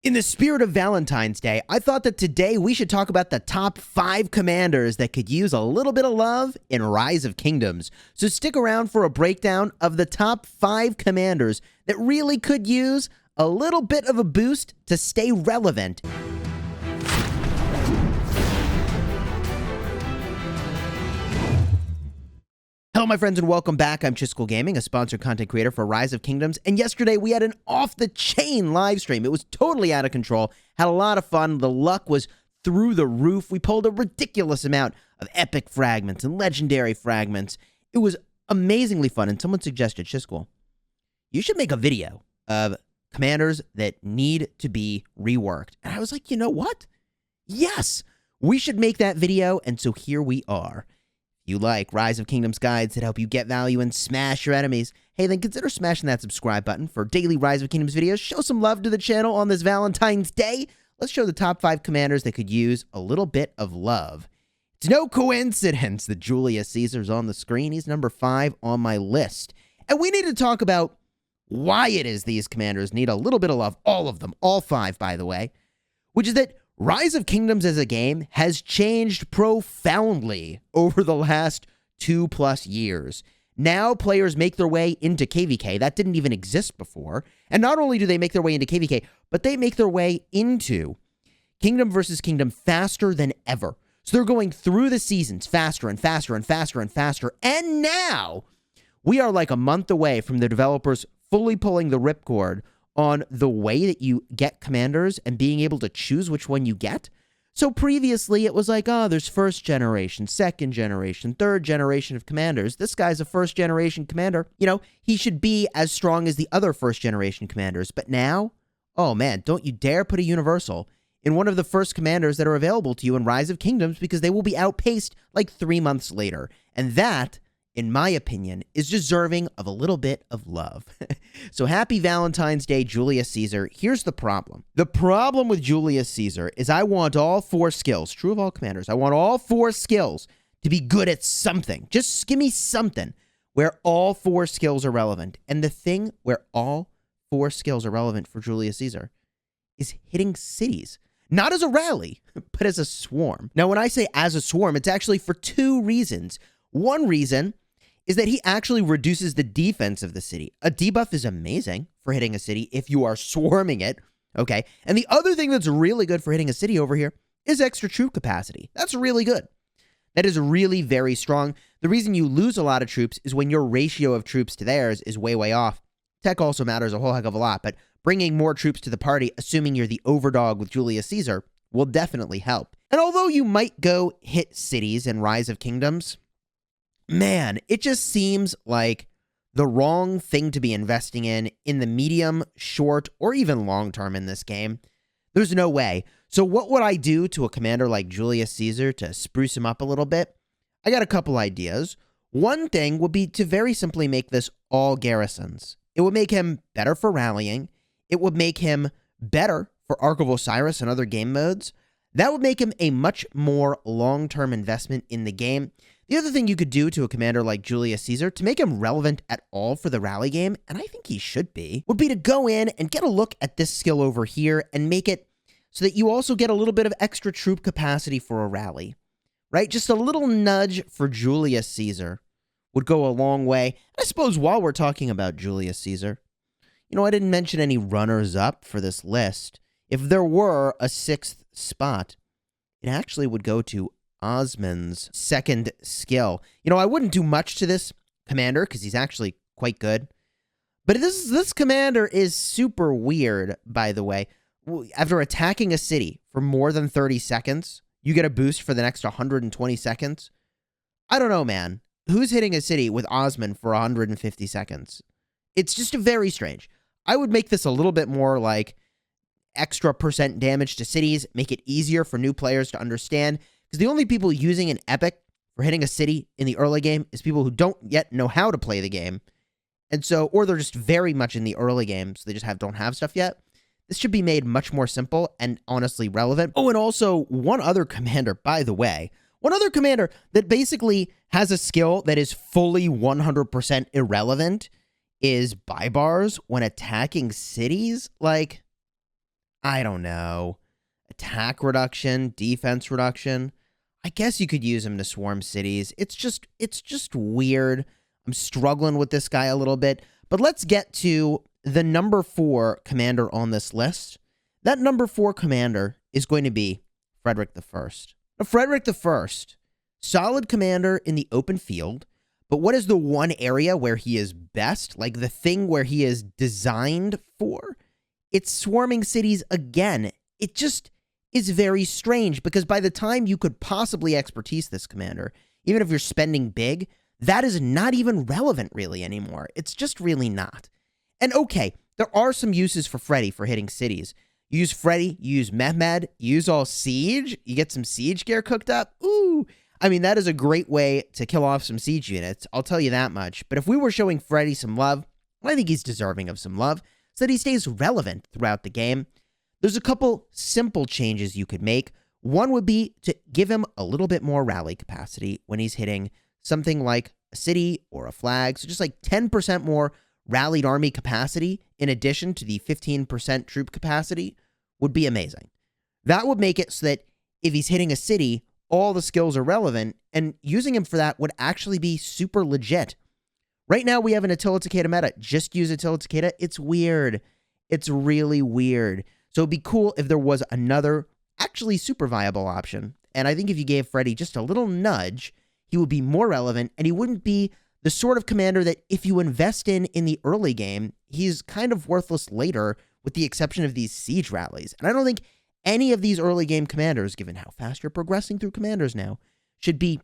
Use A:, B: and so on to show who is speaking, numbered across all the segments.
A: In the spirit of Valentine's Day, I thought that today we should talk about the top 5 commanders that could use a little bit of love in Rise of Kingdoms. So stick around for a breakdown of the top 5 commanders that really could use a little bit of a boost to stay relevant. Hello, my friends, and welcome back. I'm Chisgule Gaming, a sponsored content creator for Rise of Kingdoms, and yesterday we had an off-the-chain live stream. It was totally out of control, had a lot of fun, the luck was through the roof. We pulled a ridiculous amount of epic fragments and legendary fragments. It was amazingly fun, and someone suggested, Chisgule, you should make a video of commanders that need to be reworked. And I was like, you know what? Yes, we should make that video, and so here we are. You like Rise of Kingdoms guides that help you get value and smash your enemies, hey, then consider smashing that subscribe button for daily Rise of Kingdoms videos. Show some love to the channel on this Valentine's Day. Let's show the top 5 commanders that could use a little bit of love. It's no coincidence that Julius Caesar's on the screen. He's number 5 on my list. And we need to talk about why it is these commanders need a little bit of love. All of them, all 5, by the way, which is that Rise of Kingdoms as a game has changed profoundly over the last 2+ years. Now players make their way into KVK. That didn't even exist before. And not only do they make their way into KVK, but they make their way into Kingdom versus Kingdom faster than ever. So they're going through the seasons faster and faster and faster and faster. And now we are like a month away from the developers fully pulling the ripcord on the way that you get commanders and being able to choose which one you get. So previously it was like, oh, there's first generation, second generation, third generation of commanders. This guy's a first generation commander. You know, he should be as strong as the other first generation commanders. But now, oh man, don't you dare put a universal in one of the first commanders that are available to you in Rise of Kingdoms, because they will be outpaced like 3 months later. And that, in my opinion, is deserving of a little bit of love. So happy Valentine's Day, Julius Caesar. Here's the problem. The problem with Julius Caesar is I want all 4 skills, true of all commanders, I want all 4 skills to be good at something. Just give me something where all 4 skills are relevant. And the thing where all 4 skills are relevant for Julius Caesar is hitting cities. Not as a rally, but as a swarm. Now, when I say as a swarm, it's actually for 2 reasons. One reason is that he actually reduces the defense of the city. A debuff is amazing for hitting a city if you are swarming it, okay? And the other thing that's really good for hitting a city over here is extra troop capacity. That's really good. That is really very strong. The reason you lose a lot of troops is when your ratio of troops to theirs is way, way off. Tech also matters a whole heck of a lot, but bringing more troops to the party, assuming you're the overdog with Julius Caesar, will definitely help. And although you might go hit cities in Rise of Kingdoms, man, it just seems like the wrong thing to be investing in the medium, short, or even long term in this game. There's no way. So what would I do to a commander like Julius Caesar to spruce him up a little bit? I got a couple ideas. One thing would be to very simply make this all garrisons. It would make him better for rallying. It would make him better for Ark of Osiris and other game modes. That would make him a much more long-term investment in the game. The other thing you could do to a commander like Julius Caesar to make him relevant at all for the rally game, and I think he should be, would be to go in and get a look at this skill over here and make it so that you also get a little bit of extra troop capacity for a rally, right? Just a little nudge for Julius Caesar would go a long way. I suppose while we're talking about Julius Caesar, you know, I didn't mention any runners-up for this list. If there were a 6th spot, it actually would go to Osman's second skill. You know, I wouldn't do much to this commander because he's actually quite good. But this commander is super weird, by the way. After attacking a city for more than 30 seconds, you get a boost for the next 120 seconds. I don't know, man. Who's hitting a city with Osman for 150 seconds? It's just very strange. I would make this a little bit more like extra % damage to cities, make it easier for new players to understand. Because the only people using an epic for hitting a city in the early game is people who don't yet know how to play the game. And so, or they're just very much in the early game, so they just don't have stuff yet. This should be made much more simple and honestly relevant. Oh, and also one other commander, by the way, one other commander that basically has a skill that is fully 100% irrelevant is buy bars when attacking cities. Like, I don't know. Attack reduction, defense reduction. I guess you could use him to swarm cities. It's just weird. I'm struggling with this guy a little bit. But let's get to the number 4 commander on this list. That number 4 commander is going to be Frederick I. Now, Frederick I, solid commander in the open field, but what is the one area where he is best? Like the thing where he is designed for? It's swarming cities again. It just is very strange because by the time you could possibly expertise this commander, even if you're spending big, that is not even relevant really anymore. It's just really not. And okay, there are some uses for Freddy for hitting cities. You use Freddy, you use Mehmed, you use all siege, you get some siege gear cooked up. Ooh, I mean, that is a great way to kill off some siege units. I'll tell you that much. But if we were showing Freddy some love, I think he's deserving of some love so that he stays relevant throughout the game. There's a couple simple changes you could make. One would be to give him a little bit more rally capacity when he's hitting something like a city or a flag. So just like 10% more rallied army capacity in addition to the 15% troop capacity would be amazing. That would make it so that if he's hitting a city, all the skills are relevant, and using him for that would actually be super legit. Right now, we have an Attila Takeda meta. Just use Attila Takeda. It's weird. It's really weird. So it'd be cool if there was another actually super viable option. And I think if you gave Freddy just a little nudge, he would be more relevant, and he wouldn't be the sort of commander that if you invest in the early game, he's kind of worthless later, with the exception of these siege rallies. And I don't think any of these early game commanders, given how fast you're progressing through commanders now, should be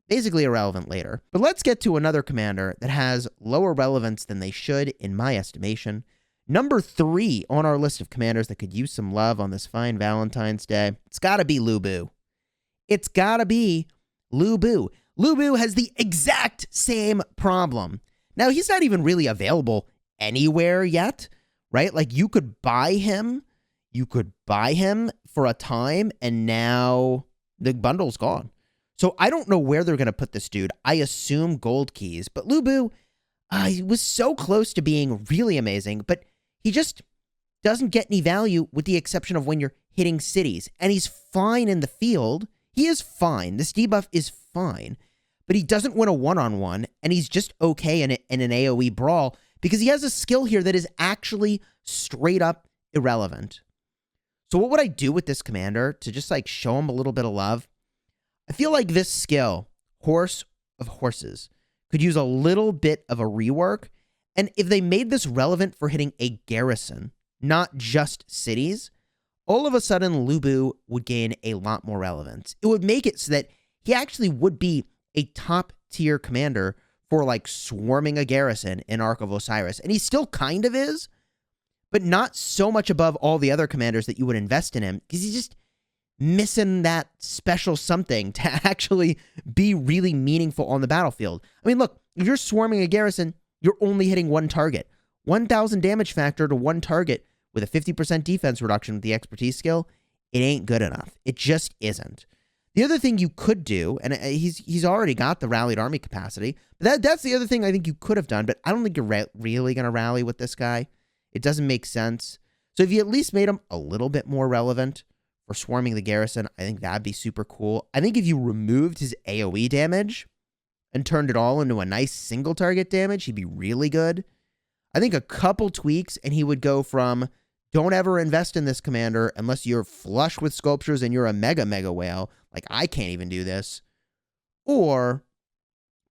A: basically irrelevant later. But let's get to another commander that has lower relevance than they should, in my estimation. Number 3 on our list of commanders that could use some love on this fine Valentine's Day. It's got to be Lu Bu. It's got to be Lu Bu. Lu Bu has the exact same problem. Now, he's not even really available anywhere yet, right? Like, you could buy him. You could buy him for a time, and now the bundle's gone. So I don't know where they're going to put this dude. I assume gold keys. But Lu Bu, he was so close to being really amazing, but he just doesn't get any value with the exception of when you're hitting cities. And he's fine in the field. He is fine. This debuff is fine. But he doesn't win a one-on-one, and he's just okay in an AoE brawl because he has a skill here that is actually straight up irrelevant. So what would I do with this commander to just like show him a little bit of love? I feel like this skill, Horse of Horses, could use a little bit of a rework. And if they made this relevant for hitting a garrison, not just cities, all of a sudden Lu Bu would gain a lot more relevance. It would make it so that he actually would be a top tier commander for like swarming a garrison in Ark of Osiris. And he still kind of is, but not so much above all the other commanders that you would invest in him because he's just missing that special something to actually be really meaningful on the battlefield. I mean, look, if you're swarming a garrison, you're only hitting one target. 1,000 damage factor to one target with a 50% defense reduction with the expertise skill, it ain't good enough. It just isn't. The other thing you could do, and he's already got the rallied army capacity, but that's the other thing I think you could have done, but I don't think you're really going to rally with this guy. It doesn't make sense. So if you at least made him a little bit more relevant for swarming the garrison, I think that'd be super cool. I think if you removed his AoE damage and turned it all into a nice single target damage, he'd be really good. I think a couple tweaks and he would go from don't ever invest in this commander unless you're flush with sculptures and you're a mega whale. Like, I can't even do this. Or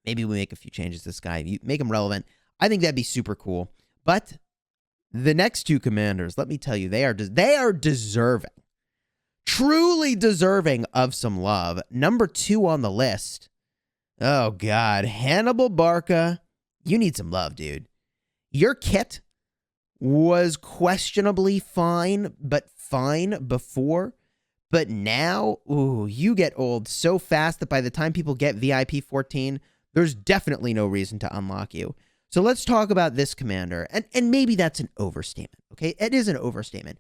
A: maybe we make a few changes to this guy. You make him relevant. I think that'd be super cool. But the next two commanders, let me tell you, they are deserving. Truly deserving of some love. Number 2 on the list. Oh, God. Hannibal Barca. You need some love, dude. Your kit was questionably fine, but fine before. But now, ooh, you get old so fast that by the time people get VIP 14, there's definitely no reason to unlock you. So let's talk about this commander. And maybe that's an overstatement, okay? It is an overstatement.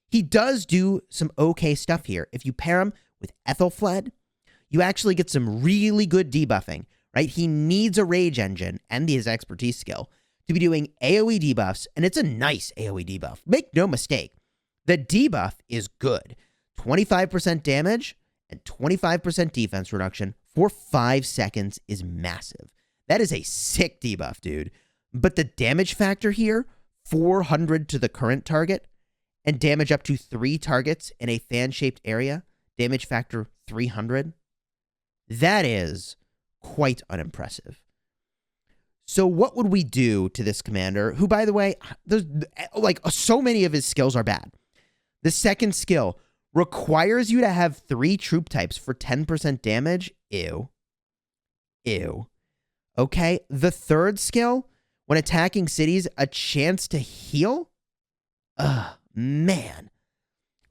A: He does do some okay stuff here. If you pair him with Ethelfled, you actually get some really good debuffing, right? He needs a rage engine and his expertise skill to be doing AoE debuffs, and it's a nice AoE debuff. Make no mistake. The debuff is good. 25% damage and 25% defense reduction for 5 seconds is massive. That is a sick debuff, dude. But the damage factor here, 400 to the current target, and damage up to 3 targets in a fan-shaped area, damage factor 300. That is quite unimpressive. So what would we do to this commander, who, by the way, there's, like, so many of his skills are bad. The second skill requires you to have 3 troop types for 10% damage. Ew. Ew. Okay, the third skill, when attacking cities, a chance to heal? Ugh, man.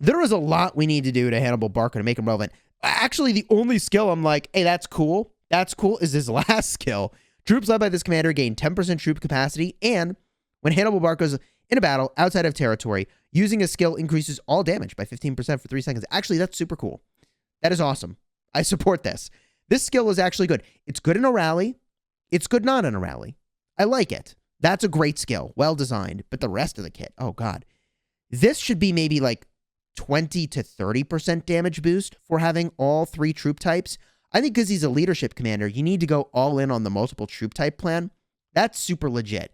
A: There is a lot we need to do to Hannibal Barca to make him relevant. Actually, the only skill I'm like, hey, that's cool, is his last skill. Troops led by this commander gain 10% troop capacity, and when Hannibal Barca's in a battle outside of territory, using a skill increases all damage by 15% for 3 seconds. Actually, that's super cool. That is awesome. I support this. This skill is actually good. It's good in a rally. It's good not in a rally. I like it. That's a great skill. Well designed. But the rest of the kit, oh God. This should be maybe like 20 to 30% damage boost for having all 3 troop types. I think because he's a leadership commander, you need to go all in on the multiple troop type plan. That's super legit.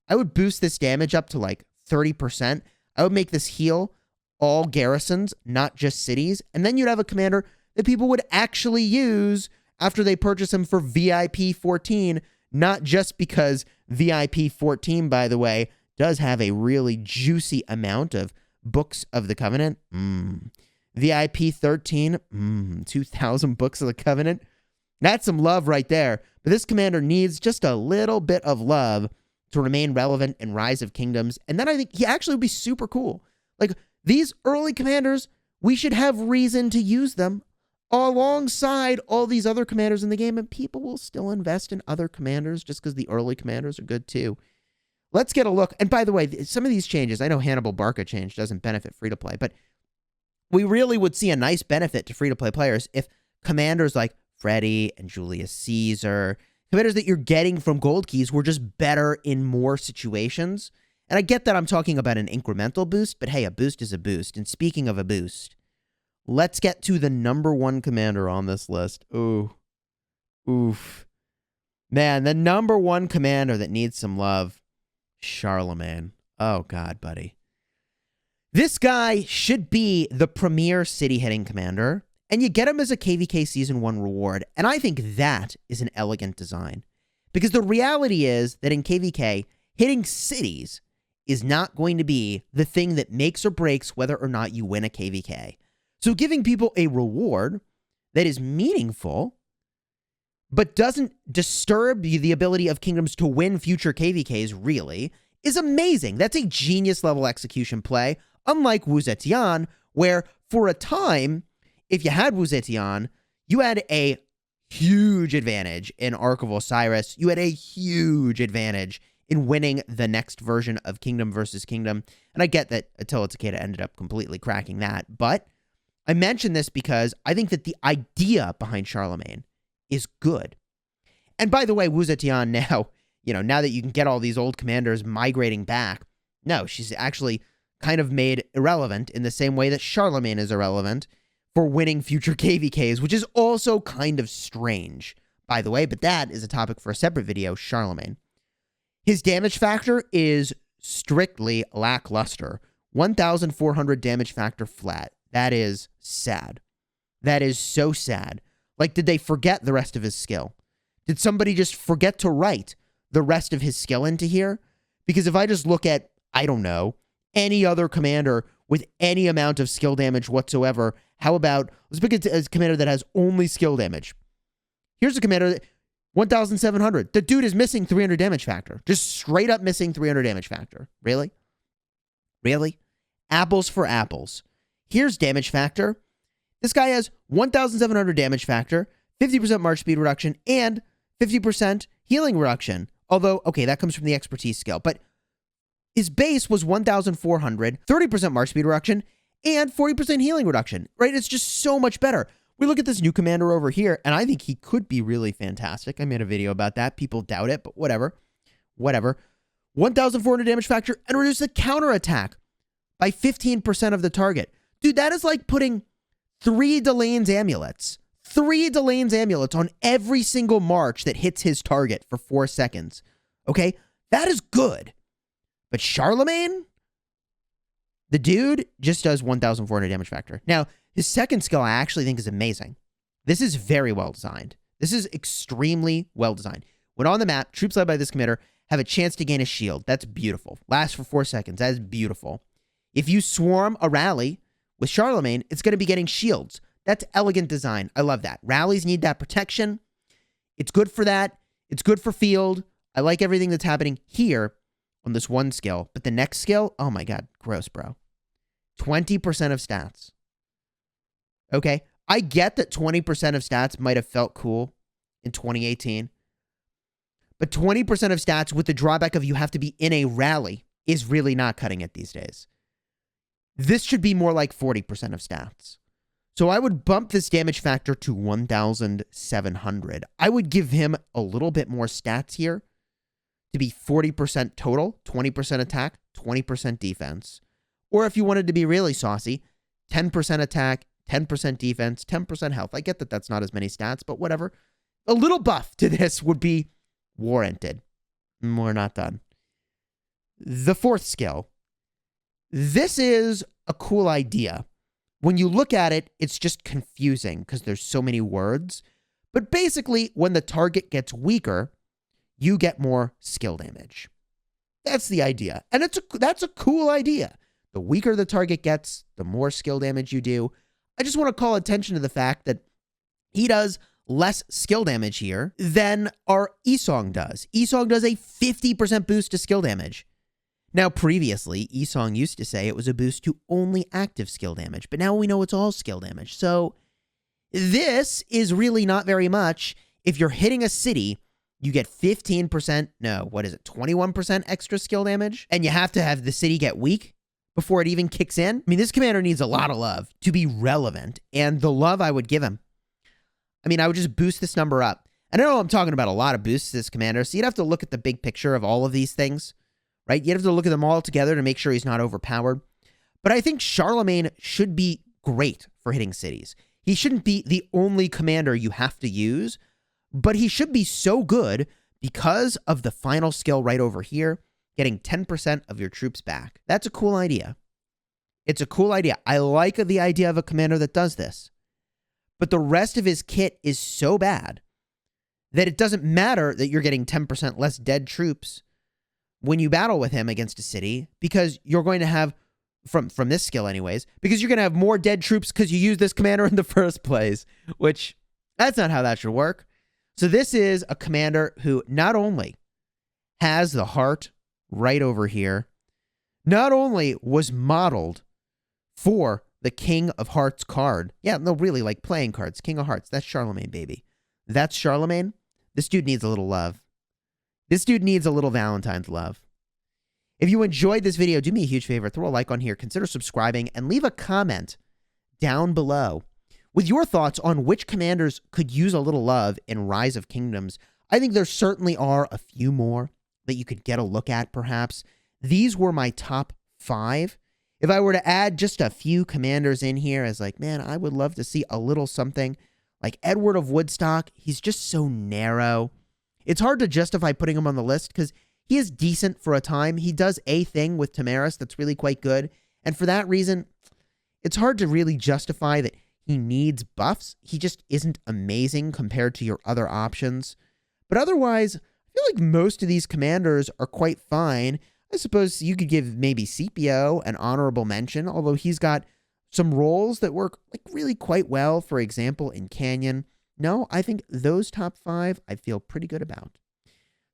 A: I would boost this damage up to like 30%. I would make this heal all garrisons, not just cities. And then you'd have a commander that people would actually use after they purchase him for VIP 14, not just because VIP 14, by the way, does have a really juicy amount of books of the Covenant. VIP 13, 2,000 books of the Covenant. That's some love right there. But this commander needs just a little bit of love to remain relevant in Rise of Kingdoms. And then I think he actually would be super cool. Like, these early commanders, we should have reason to use them alongside all these other commanders in the game, and people will still invest in other commanders just because the early commanders are good too. Let's get a look. And by the way, some of these changes, I know Hannibal Barca change doesn't benefit free-to-play, but we really would see a nice benefit to free-to-play players if commanders like Freddy and Julius Caesar, commanders that you're getting from gold keys, were just better in more situations. And I get that I'm talking about an incremental boost, but hey, a boost is a boost. And speaking of a boost, let's get to the #1 commander on this list. Ooh. Oof. Man, the #1 commander that needs some love, Charlemagne. Oh, God, buddy. This guy should be the premier city-hitting commander, and you get him as a KVK Season 1 reward, and I think that is an elegant design. Because the reality is that in KVK, hitting cities is not going to be the thing that makes or breaks whether or not you win a KVK. So giving people a reward that is meaningful, but doesn't disturb the ability of kingdoms to win future KVKs, really, is amazing. That's a genius-level execution play, unlike Wu Zetian, where for a time, if you had Wu Zetian, you had a huge advantage in Ark of Osiris. You had a huge advantage in winning the next version of Kingdom versus Kingdom. And I get that Attila Takeda ended up completely cracking that, but I mention this because I think that the idea behind Charlemagne is good. And by the way, Wu Zetian now, now that you can get all these old commanders migrating back, no, she's actually kind of made irrelevant in the same way that Charlemagne is irrelevant for winning future KVKs, which is also kind of strange, by the way, but that is a topic for a separate video, Charlemagne. His damage factor is strictly lackluster. 1,400 damage factor flat. That is sad. That is so sad. Like, did they forget the rest of his skill? Did somebody just forget to write the rest of his skill into here? Because if I just look at, I don't know, any other commander with any amount of skill damage whatsoever, how about, let's pick a commander that has only skill damage. Here's a commander that, 1,700. The dude is missing 300 damage factor. Just straight up missing 300 damage factor. Really? Really? Apples for apples. Here's damage factor. This guy has 1,700 damage factor, 50% march speed reduction, and 50% healing reduction. Although, okay, that comes from the expertise skill. But his base was 1,400, 30% march speed reduction, and 40% healing reduction. Right? It's just so much better. We look at this new commander over here, and I think he could be really fantastic. I made a video about that. People doubt it, but whatever. Whatever. 1,400 damage factor and reduce the counterattack by 15% of the target. Dude, that is like putting 3 Delane's amulets. 3 Delane's amulets on every single march that hits his target for 4 seconds. Okay? That is good. But Charlemagne? The dude just does 1,400 damage factor. Now, his second skill I actually think is amazing. This is very well designed. This is extremely well designed. When on the map, troops led by this commander have a chance to gain a shield. That's beautiful. Lasts for 4 seconds. That is beautiful. If you swarm a rally with Charlemagne, it's going to be getting shields. That's elegant design. I love that. Rallies need that protection. It's good for that. It's good for field. I like everything that's happening here on this one skill. But the next skill, oh my God, gross, bro. 20% of stats. Okay, I get that 20% of stats might have felt cool in 2018. But 20% of stats with the drawback of you have to be in a rally is really not cutting it these days. This should be more like 40% of stats. So I would bump this damage factor to 1,700. I would give him a little bit more stats here to be 40% total, 20% attack, 20% defense. Or if you wanted to be really saucy, 10% attack, 10% defense, 10% health. I get that that's not as many stats, but whatever. A little buff to this would be warranted. We're not done. The fourth skill. This is a cool idea. When you look at it, it's just confusing because there's so many words. But basically, when the target gets weaker, you get more skill damage. That's the idea. And that's a cool idea. The weaker the target gets, the more skill damage you do. I just want to call attention to the fact that he does less skill damage here than our Isong does. Isong does a 50% boost to skill damage. Now, previously, Isong used to say it was a boost to only active skill damage, but now we know it's all skill damage. So this is really not very much. If you're hitting a city, you get 15%, no, what is it, 21% extra skill damage, and you have to have the city get weak before it even kicks in. I mean, this commander needs a lot of love to be relevant, and the love I would give him, I mean, I would just boost this number up. And I know I'm talking about a lot of boosts to this commander, so you'd have to look at the big picture of all of these things, right? You'd have to look at them all together to make sure he's not overpowered. But I think Charlemagne should be great for hitting cities. He shouldn't be the only commander you have to use, but he should be so good because of the final skill right over here, getting 10% of your troops back. That's a cool idea. It's a cool idea. I like the idea of a commander that does this. But the rest of his kit is so bad that it doesn't matter that you're getting 10% less dead troops when you battle with him against a city, because you're going to have, from this skill anyways, because you're going to have more dead troops because you used this commander in the first place, which that's not how that should work. So this is a commander who not only has the heart right over here, not only was modeled for the King of Hearts card. Yeah, no, really, like playing cards. King of Hearts. That's Charlemagne, baby. That's Charlemagne. This dude needs a little love. This dude needs a little Valentine's love. If you enjoyed this video, do me a huge favor. Throw a like on here. Consider subscribing and leave a comment down below with your thoughts on which commanders could use a little love in Rise of Kingdoms. I think there certainly are a few more that you could get a look at, perhaps. These were my top 5. If I were to add just a few commanders in here as like, man, I would love to see a little something like Edward of Woodstock. He's just so narrow. It's hard to justify putting him on the list because he is decent for a time. He does a thing with Tamaris that's really quite good. And for that reason, it's hard to really justify that he needs buffs. He just isn't amazing compared to your other options. But otherwise, I feel like most of these commanders are quite fine. I suppose you could give maybe Scipio an honorable mention, although he's got some roles that work like really quite well, for example, in Canyon. No, I think those top 5 I feel pretty good about.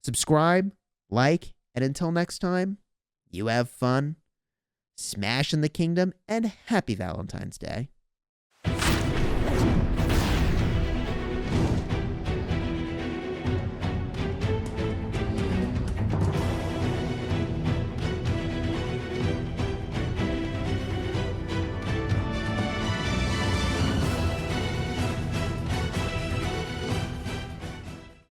A: Subscribe, like, and until next time, you have fun, smash in the kingdom, and happy Valentine's Day.